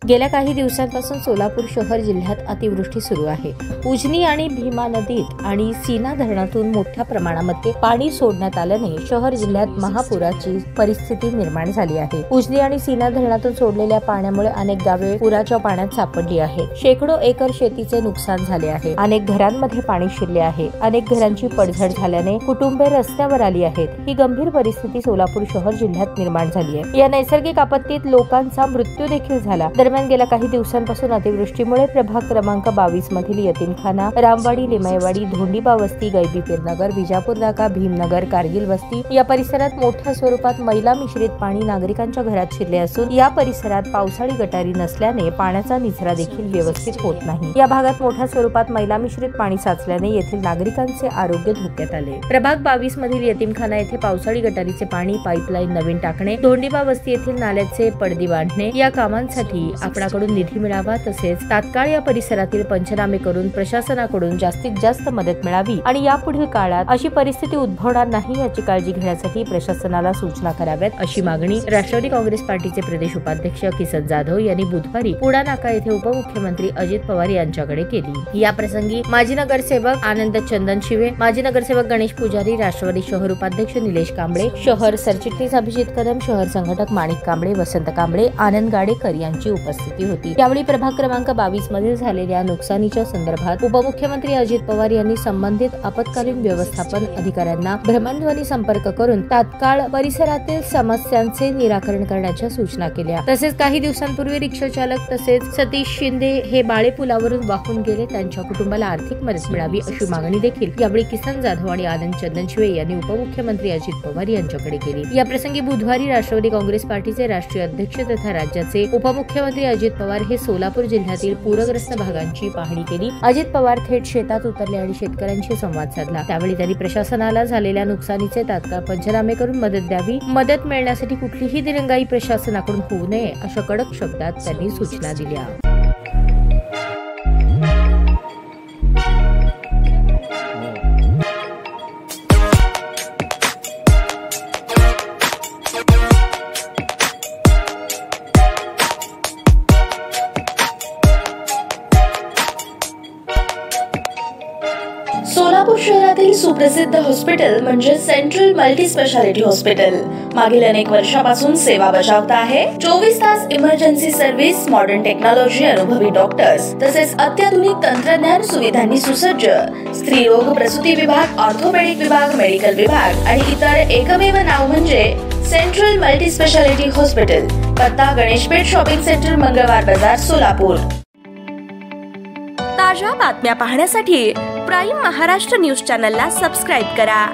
गेल्या काही दिवसांपासून सोलापूर शहर जिल्ह्यात अतिवृष्टी सुरू आहे। उजनी आणि भीमा नदीत आणि सीना धरणातून मोठ्या प्रमाणामध्ये पाणी सोडण्यात आल्याने शहर जिल्ह्यात महापुराची परिस्थिती निर्माण झाली आहे। उजनी आणि सीना धरणातून सोडलेल्या पाण्यामुळे अनेक गावे पुराच्या पाण्यात सापडली आहेत। शेकडो एकर शेतीचे नुकसान झाले आहे। अनेक घरांमध्ये पाणी शिरले आहे। अनेक घरांची पडझड झाल्याने कुटुंबे रस्त्यावर आली आहेत। ही गंभीर परिस्थिती सोलापूर शहर जिल्ह्यात निर्माण झाली आहे। या नैसर्गिक आपत्तीत लोकांचा मृत्यू देखील झाला। दरम्यान गेल्या काही दिवसांपासून अतिवृष्टीमुळे प्रभाग क्रमांक 22 मधील यतीमखाना, रामवाडी, लिमयवाडी, धोंडीबा वस्ती, गैबीपीर नगर, विजापूर नाका, भीमनगर, कारगिल वस्ती या परिसरात मोठ्या स्वरूपात मैला मिश्रित पाणी नागरिकांच्या घरात शिरले असून या परिसरात पावसाळी गटारी नसल्याने पाण्याचा निचरा देखील व्यवस्थित होत नाही। या भागात मोठ्या स्वरूपात मैला मिश्रित पाणी साचल्याने येथील नागरिकांचे आरोग्य धोक्यात आले। प्रभाग 22 मधील यतीमखाना येथे पावसाळी गटारीचे पाणी पाईपलाईन नवीन टाकणे, धोंडीबा वस्ती येथील नाल्याचे पडदी बांधणे या कामांसाठी आपणाकडून निधी मिळावा, तसेच तात्काळ या परिसरातील पंचनामे करून प्रशासनाकडून जास्तीत जास्त मदत मिळावी आणि यापुढील काळात अशी परिस्थिती उद्भवणार नाही याची काळजी घेण्यासाठी प्रशासनाला सूचना कराव्यात, अशी मागणी राष्ट्रवादी काँग्रेस पार्टीचे प्रदेश उपाध्यक्ष किसन जाधव यांनी बुधवारी पुडा नाका येथे उपमुख्यमंत्री अजित पवार यांच्याकडे केली। या प्रसंगी माजी नगरसेवक आनंद चंदन शिवे, माजी नगरसेवक गणेश पुजारी, राष्ट्रवादी शहर उपाध्यक्ष निलेश कांबळे, शहर सरचिटणीस अभिजित कदम, शहर संघटक माणिक कांबळे, वसंत कांबळे, आनंद गाडेकर यांची उपस्थिती होती। यावेळी प्रभाग क्रमांक 22 मधील झालेल्या नुकसानीच्या संदर्भात उपमुख्यमंत्री अजित पवार यांनी संबंधित आपत्कालीन व्यवस्थापन अधिकाऱ्यांना भ्रमणध्वनी संपर्क करून तात्काळ परिसरातील समस्यांचे निराकरण करण्याच्या सूचना केल्या। तसेच काही दिवसांपूर्वी रिक्षा चालक तसेच सतीश शिंदे हे बाळे पुलावरून वाहून गेले, त्यांच्या कुटुंबाला आर्थिक मदत मिळावी अशी मागणी देखील यावेळी किसन जाधव आणि आनंद चंदन शिवे यांनी उपमुख्यमंत्री अजित पवार यांच्याकडे केली। या प्रसंगी बुधवारी राष्ट्रवादी काँग्रेस पार्टीचे राष्ट्रीय अध्यक्ष तथा राज्याचे उपमुख्यमंत्री अजित पवार हे सोलापूर जिल्ह्यातील पूरग्रस्त भागांची पाहणी केली। अजित पवार थेट शेतात उतरले आणि शेतकऱ्यांशी संवाद साधला। त्यावेळी त्यांनी प्रशासनाला झालेल्या नुकसानीचे तात्काळ पंचनामे करून मदत द्यावी, मदत मिळण्यासाठी कुठलीही दिरंगाई प्रशासनाकडून होऊ नये अशा कडक शब्दात त्यांनी सूचना दिल्या। सोलापूर शहरातील सुप्रसिद्ध हॉस्पिटल म्हणजे सेंट्रल मल्टी स्पेशालिटी हॉस्पिटल मागील अनेक वर्षापासून सेवा बजावत आहे। 24 तास इमर्जन्सी सर्व्हिस, मॉडर्न टेक्नॉलॉजी, अनुभवी डॉक्टर्स तसेच अत्याधुनिक तंत्रज्ञान सुविधांनी सुसज्ज स्त्रीरोग प्रसूती विभाग, ऑर्थोपेडिक विभाग, मेडिकल विभाग आणि इतर एकमेव नाव म्हणजे सेंट्रल मल्टी स्पेशालिटी हॉस्पिटल। पत्ता गणेशपेठ शॉपिंग सेंटर, मंगळवार बाजार, सोलापूर। ताज्या बातम्या पाहण्यासाठी प्राईम महाराष्ट्र न्यूज चॅनलला सबस्क्राईब करा।